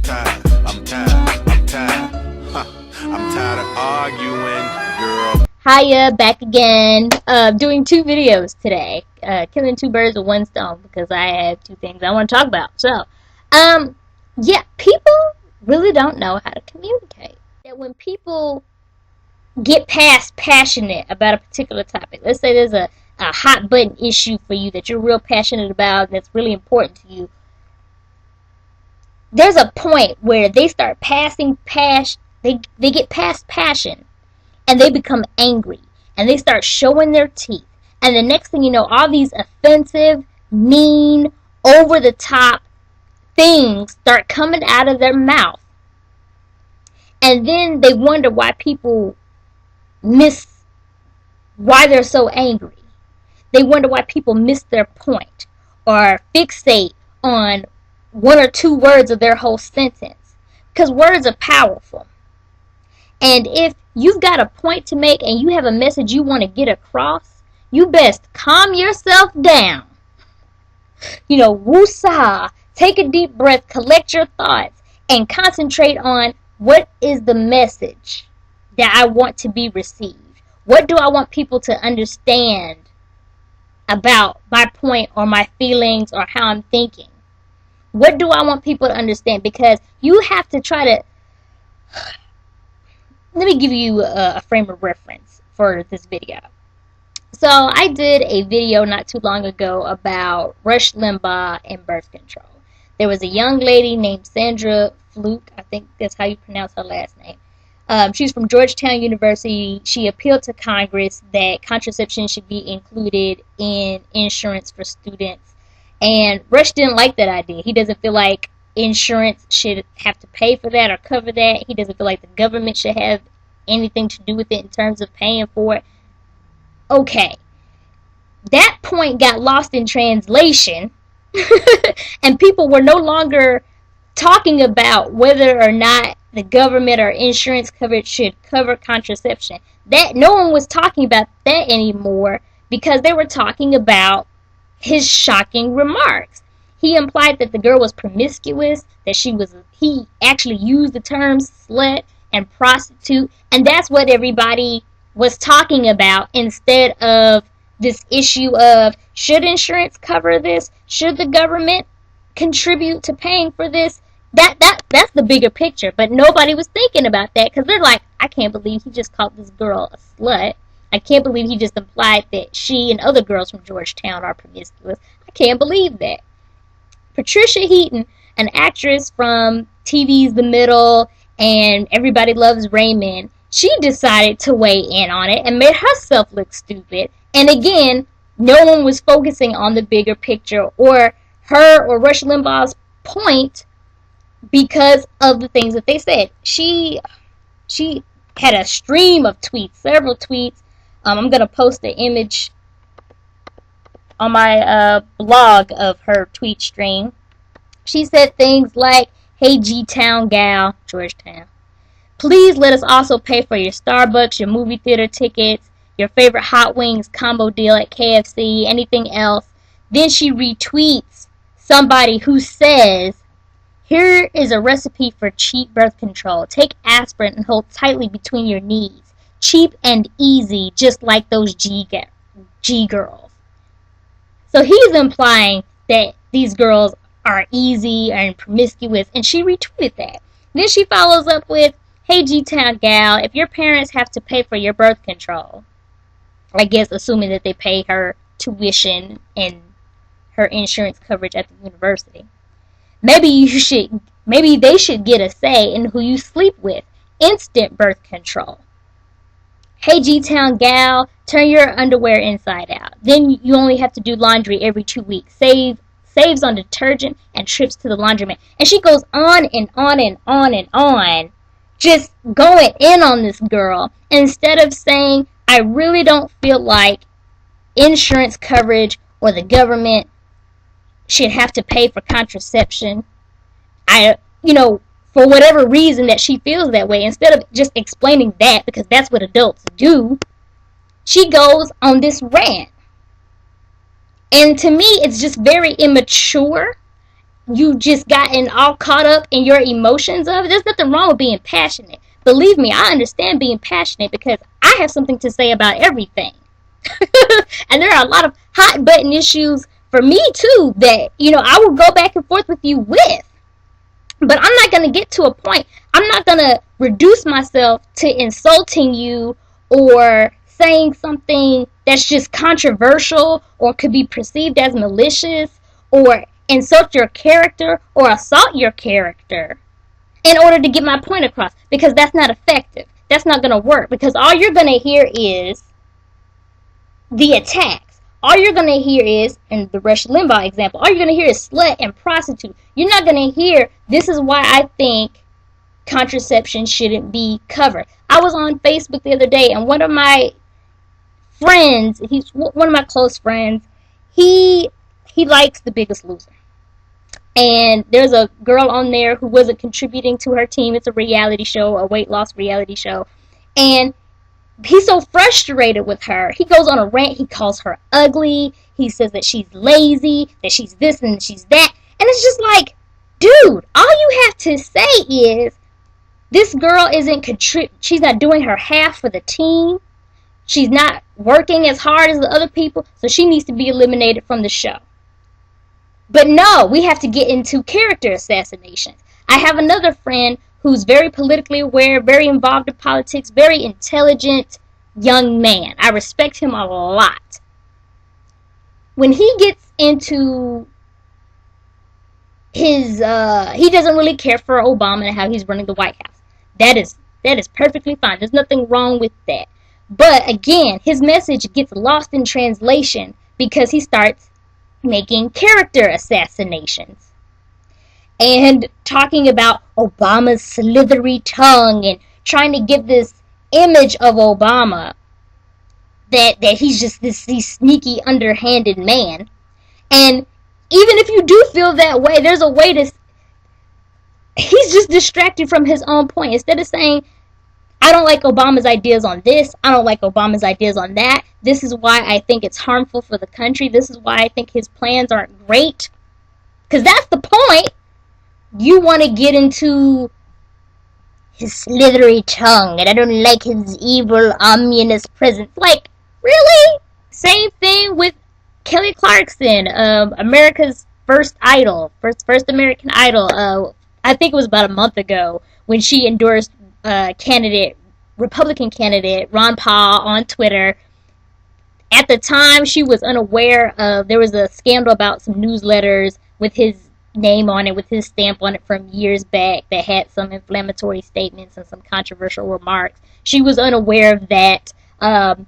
of arguing, girl. Hiya, back again. Doing two videos today. Killing two birds with one stone because I have two things I want to talk about. So, yeah, people really don't know how to communicate. That when people get past passionate about a particular topic, let's say there's a hot button issue for you that you're real passionate about and that's really important to you, there's a point where they start they get past passion and they become angry and they start showing their teeth, and the next thing you know, all these offensive, mean, over the top things start coming out of their mouth, and then they wonder why people why they're so angry. They wonder why people miss their point or fixate on one or two words of their whole sentence, because words are powerful. And if you've got a point to make and you have a message you want to get across, you best calm yourself down. Woosah, take a deep breath, collect your thoughts, and concentrate on what is the message that I want to be received. What do I want people to understand about my point or my feelings or how I'm thinking? What do I want people to understand? Because you have to try to... Let me give you a frame of reference for this video. So I did a video not too long ago about Rush Limbaugh and birth control. There was a young lady named Sandra Fluke, I think that's how you pronounce her last name. She's from Georgetown University. She appealed to Congress that contraception should be included in insurance for students. And Rush didn't like that idea. He doesn't feel like insurance should have to pay for that or cover that. He doesn't feel like the government should have anything to do with it in terms of paying for it. Okay. That point got lost in translation. And people were no longer talking about whether or not the government or insurance coverage should cover contraception. That no one was talking about that anymore because they were talking about his shocking remarks. He implied that the girl was promiscuous, that he actually used the terms slut and prostitute, and that's what everybody was talking about instead of this issue of, should insurance cover this? Should the government contribute to paying for this? That's the bigger picture, but nobody was thinking about that because they're like, I can't believe he just called this girl a slut. I can't believe he just implied that she and other girls from Georgetown are promiscuous. I can't believe that. Patricia Heaton, an actress from TV's The Middle and Everybody Loves Raymond, she decided to weigh in on it and made herself look stupid. And again, no one was focusing on the bigger picture or her or Rush Limbaugh's point because of the things that they said. She had a stream of tweets, several tweets. I'm going to post an image on my blog of her tweet stream. She said things like, "Hey G-Town gal," Georgetown, "please let us also pay for your Starbucks, your movie theater tickets, your favorite hot wings combo deal at KFC, anything else." Then she retweets somebody who says, "Here is a recipe for cheap birth control. Take aspirin and hold tightly between your knees. Cheap and easy, just like those G girls." So he's implying that these girls are easy and promiscuous, and she retweeted that. Then she follows up with, "Hey G-Town gal, if your parents have to pay for your birth control," I guess assuming that they pay her tuition and her insurance coverage at the university, maybe they should get a say in who you sleep with. Instant birth control. "Hey G-Town gal, turn your underwear inside out. Then you only have to do laundry every 2 weeks. Saves on detergent and trips to the laundromat." And she goes on and on and on and on, just going in on this girl. Instead of saying, I really don't feel like insurance coverage or the government should have to pay for contraception. For whatever reason that she feels that way, instead of just explaining that, because that's what adults do, she goes on this rant. And to me, it's just very immature you just gotten all caught up in your emotions of it. There's nothing wrong with being passionate. Believe me, I understand being passionate because I have something to say about everything. And there are a lot of hot button issues for me too that, I will go back and forth with you with. But I'm not going to get to a point. I'm not going to reduce myself to insulting you or saying something that's just controversial or could be perceived as malicious or insult your character or assault your character in order to get my point across, because that's not effective. That's not going to work, because all you're going to hear is the attacks. All you're going to hear is, in the Rush Limbaugh example, all you're going to hear is slut and prostitute. You're not going to hear, this is why I think contraception shouldn't be covered. I was on Facebook the other day, and one of my friends, he's one of my close friends, he likes The Biggest Loser. And there's a girl on there who wasn't contributing to her team. It's a reality show, a weight loss reality show. And he's so frustrated with her. He goes on a rant. He calls her ugly. He says that she's lazy, that she's this and she's that. And it's just like, dude, all you have to say is, this girl isn't she's not doing her half for the team. She's not working as hard as the other people, so she needs to be eliminated from the show. But no, we have to get into character assassinations. I have another friend who's very politically aware, very involved in politics, very intelligent young man. I respect him a lot. When he gets into his, he doesn't really care for Obama and how he's running the White House. That is perfectly fine. There's nothing wrong with that. But again, his message gets lost in translation because he starts making character assassinations and talking about Obama's slithery tongue and trying to give this image of Obama that he's just this sneaky, underhanded man. And even if you do feel that way, there's a way to... He's just distracted from his own point. Instead of saying, I don't like Obama's ideas on this, I don't like Obama's ideas on that, this is why I think it's harmful for the country, this is why I think his plans aren't great. Because that's the point. You want to get into his slithery tongue, and I don't like his evil, ominous presence. Like, really? Same thing with Kelly Clarkson, America's First Idol, first American Idol. I think it was about a month ago when she endorsed Republican candidate Ron Paul on Twitter. At the time, she was unaware of, there was a scandal about some newsletters with his name on it, with his stamp on it from years back that had some inflammatory statements and some controversial remarks. She was unaware of that.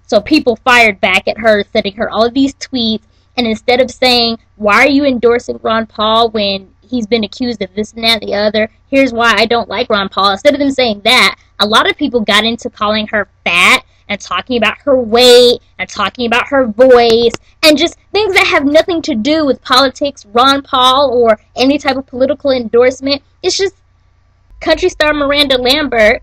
So people fired back at her, sending her all of these tweets. And instead of saying, why are you endorsing Ron Paul when he's been accused of this and that and the other, here's why I don't like Ron Paul, instead of them saying that, a lot of people got into calling her fat and talking about her weight and talking about her voice and just things that have nothing to do with politics, Ron Paul, or any type of political endorsement. It's just country star Miranda Lambert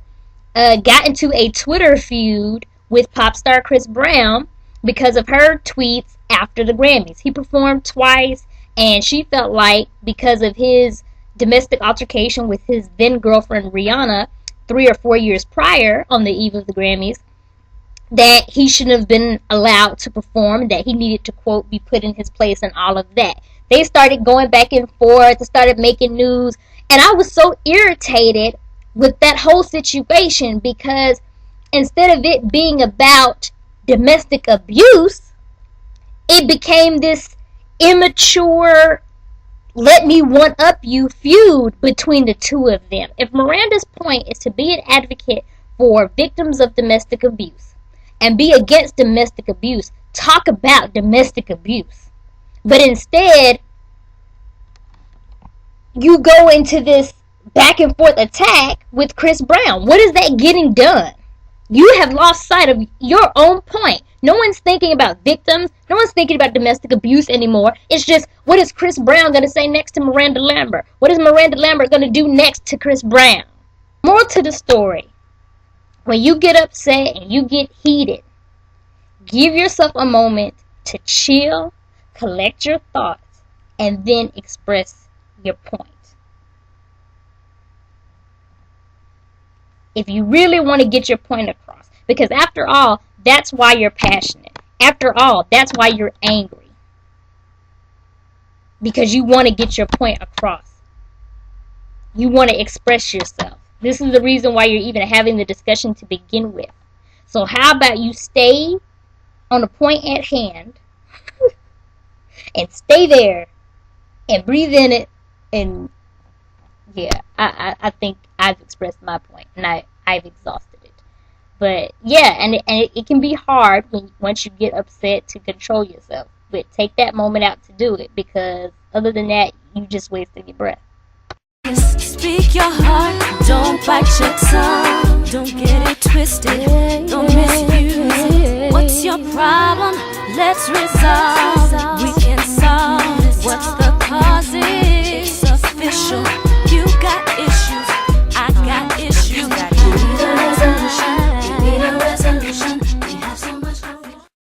got into a Twitter feud with pop star Chris Brown because of her tweets after the Grammys. He performed twice, and she felt like because of his domestic altercation with his then girlfriend Rihanna 3 or 4 years prior on the eve of the Grammys, that he shouldn't have been allowed to perform, that he needed to, quote, be put in his place and all of that. They started going back and forth, they started making news, and I was so irritated with that whole situation because instead of it being about domestic abuse, it became this immature, let me one up you feud between the two of them. If Miranda's point is to be an advocate for victims of domestic abuse and be against domestic abuse, talk about domestic abuse. But instead, you go into this back and forth attack with Chris Brown. What is that getting done? You have lost sight of your own point. No one's thinking about victims. No one's thinking about domestic abuse anymore. It's just, what is Chris Brown going to say next to Miranda Lambert? What is Miranda Lambert going to do next to Chris Brown? More to the story. When you get upset and you get heated, give yourself a moment to chill, collect your thoughts, and then express your point. If you really want to get your point across. Because after all, that's why you're passionate. After all, that's why you're angry. Because you want to get your point across. You want to express yourself. This is the reason why you're even having the discussion to begin with. So how about you stay on the point at hand and stay there and breathe in it, and yeah, I think I've expressed my point and I've exhausted it. But yeah, and it can be hard once you get upset to control yourself. But take that moment out to do it, because other than that, you just wasted your breath. Speak your heart, don't bite your tongue, don't get it twisted, don't misuse it. What's your problem? Let's resolve. We